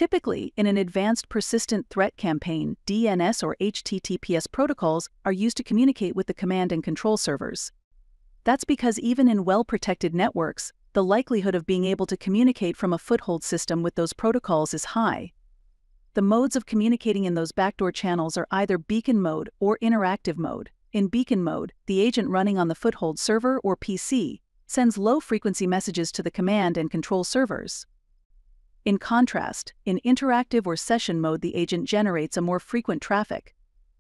Typically, in an advanced persistent threat campaign, DNS or HTTPS protocols are used to communicate with the command and control servers. That's because even in well-protected networks, the likelihood of being able to communicate from a foothold system with those protocols is high. The modes of communicating in those backdoor channels are either beacon mode or interactive mode. In beacon mode, the agent running on the foothold server or PC sends low-frequency messages to the command and control servers. In contrast, in interactive or session mode, the agent generates a more frequent traffic.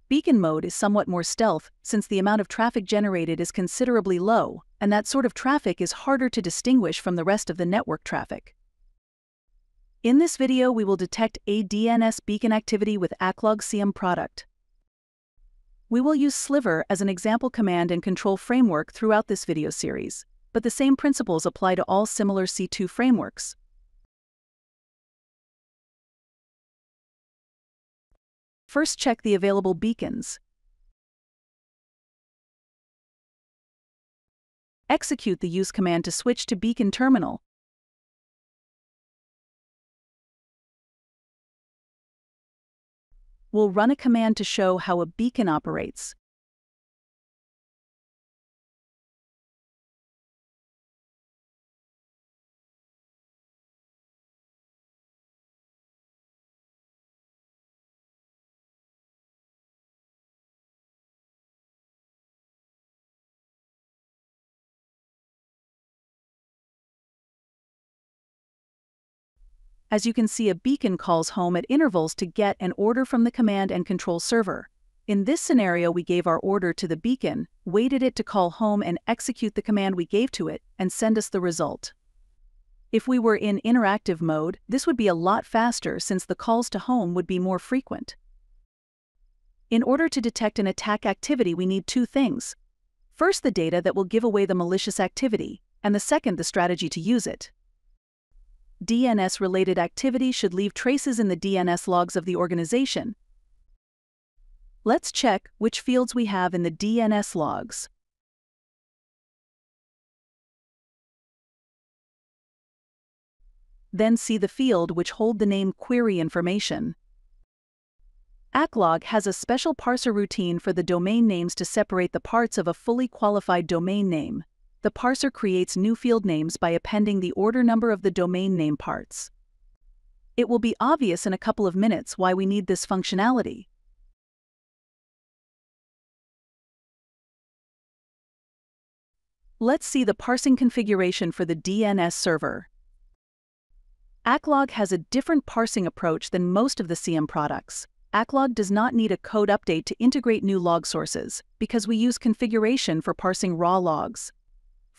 Beacon mode is somewhat more stealth, since the amount of traffic generated is considerably low, and that sort of traffic is harder to distinguish from the rest of the network traffic. In this video, we will detect a DNS beacon activity with ACKLOG CM product. We will use Sliver as an example command and control framework throughout this video series, but the same principles apply to all similar C2 frameworks. First, check the available beacons. Execute the use command to switch to beacon terminal. We'll run a command to show how a beacon operates. As you can see, a beacon calls home at intervals to get an order from the command and control server. In this scenario, we gave our order to the beacon, waited it to call home and execute the command we gave to it, and send us the result. If we were in interactive mode, this would be a lot faster since the calls to home would be more frequent. In order to detect an attack activity, we need two things. First, the data that will give away the malicious activity, and the second, the strategy to use it. DNS-related activity should leave traces in the DNS logs of the organization. Let's check which fields we have in the DNS logs. Then see the field which hold the name query information. ACKLOG has a special parser routine for the domain names to separate the parts of a fully qualified domain name. The parser creates new field names by appending the order number of the domain name parts. It will be obvious in a couple of minutes why we need this functionality. Let's see the parsing configuration for the DNS server. ACKLOG has a different parsing approach than most of the CM products. ACKLOG does not need a code update to integrate new log sources, because we use configuration for parsing raw logs.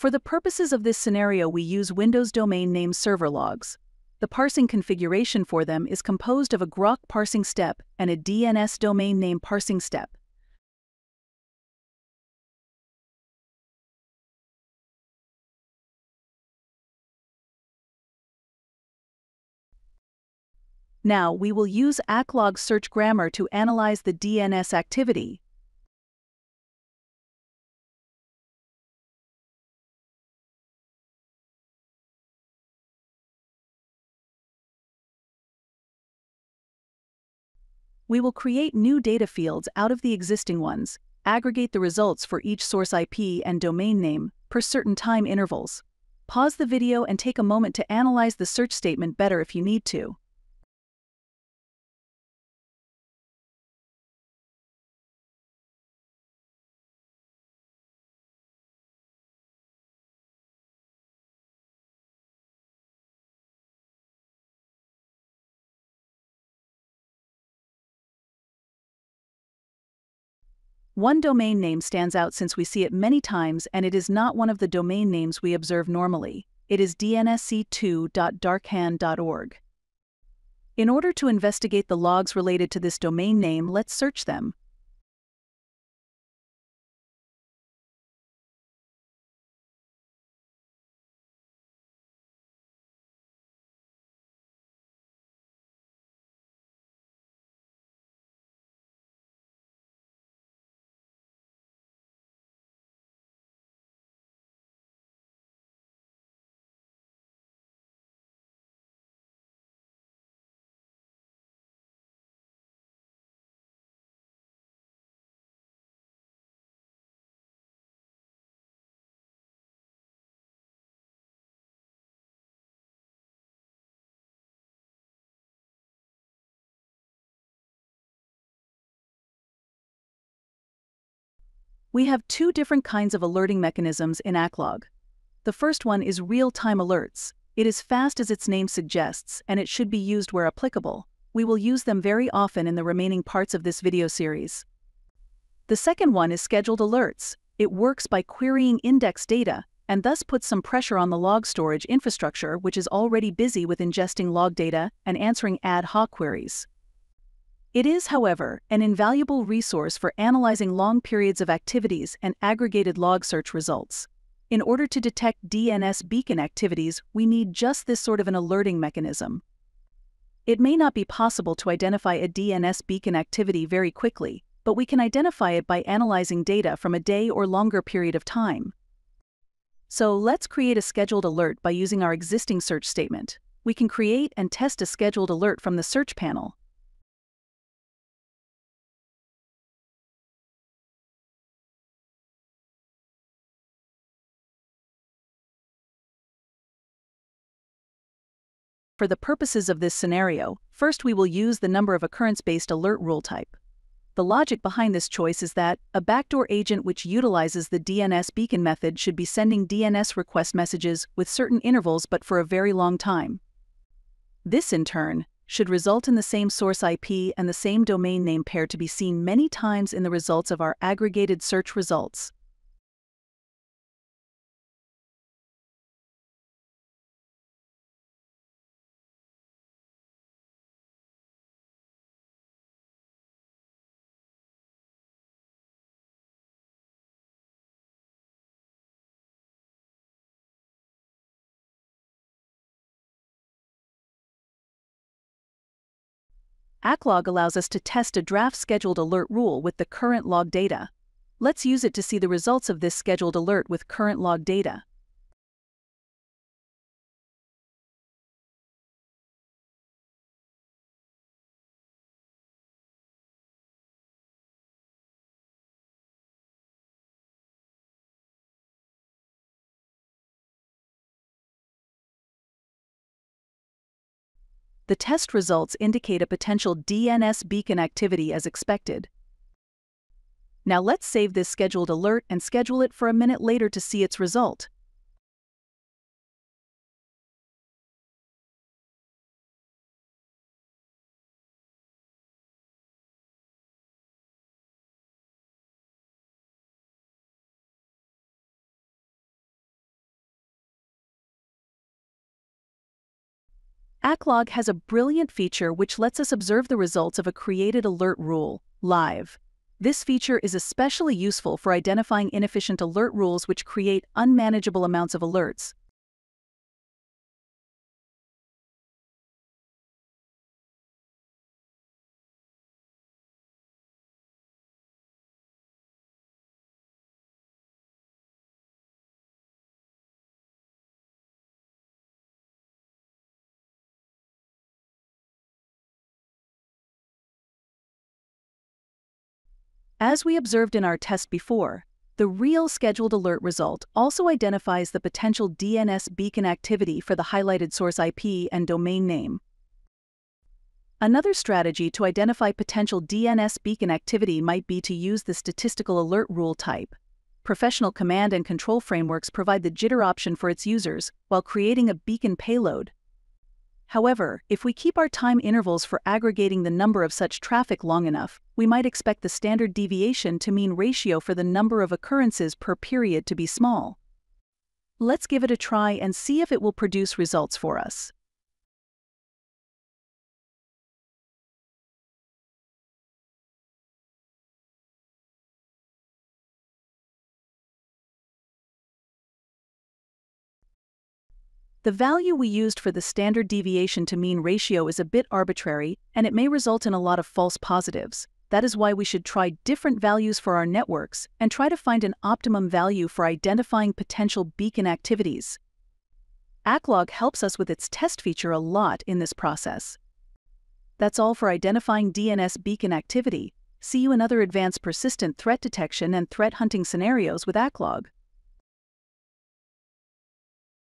For the purposes of this scenario, we use Windows domain name server logs. The parsing configuration for them is composed of a grok parsing step and a DNS domain name parsing step. Now, we will use ACKLOG search grammar to analyze the DNS activity. We will create new data fields out of the existing ones, aggregate the results for each source IP and domain name per certain time intervals. Pause the video and take a moment to analyze the search statement better if you need to. One domain name stands out since we see it many times, and it is not one of the domain names we observe normally. It is dnsc2.darkhand.org. In order to investigate the logs related to this domain name, let's search them. We have two different kinds of alerting mechanisms in ACKLOG. The first one is real-time alerts. It is fast as its name suggests, and it should be used where applicable. We will use them very often in the remaining parts of this video series. The second one is scheduled alerts. It works by querying index data, and thus puts some pressure on the log storage infrastructure, which is already busy with ingesting log data and answering ad hoc queries. It is, however, an invaluable resource for analyzing long periods of activities and aggregated log search results. In order to detect DNS Beacon activities, we need just this sort of an alerting mechanism. It may not be possible to identify a DNS Beacon activity very quickly, but we can identify it by analyzing data from a day or longer period of time. So let's create a scheduled alert by using our existing search statement. We can create and test a scheduled alert from the search panel. For the purposes of this scenario, first we will use the number of occurrence-based alert rule type. The logic behind this choice is that a backdoor agent which utilizes the DNS Beacon method should be sending DNS request messages with certain intervals but for a very long time. This, in turn, should result in the same source IP and the same domain name pair to be seen many times in the results of our aggregated search results. ACKLOG allows us to test a draft scheduled alert rule with the current log data. Let's use it to see the results of this scheduled alert with current log data. The test results indicate a potential DNS Beacon activity as expected. Now let's save this scheduled alert and schedule it for a minute later to see its result. ACKLOG has a brilliant feature which lets us observe the results of a created alert rule, live. This feature is especially useful for identifying inefficient alert rules which create unmanageable amounts of alerts. As we observed in our test before, the real scheduled alert result also identifies the potential DNS Beacon activity for the highlighted source IP and domain name. Another strategy to identify potential DNS Beacon activity might be to use the statistical alert rule type. Professional command and control frameworks provide the jitter option for its users while creating a beacon payload. However, if we keep our time intervals for aggregating the number of such traffic long enough, we might expect the standard deviation to mean ratio for the number of occurrences per period to be small. Let's give it a try and see if it will produce results for us. The value we used for the standard deviation to mean ratio is a bit arbitrary, and it may result in a lot of false positives. That is why we should try different values for our networks and try to find an optimum value for identifying potential beacon activities. ACKLOG helps us with its test feature a lot in this process. That's all for identifying DNS Beacon activity. See you in other advanced persistent threat detection and threat hunting scenarios with ACKLOG.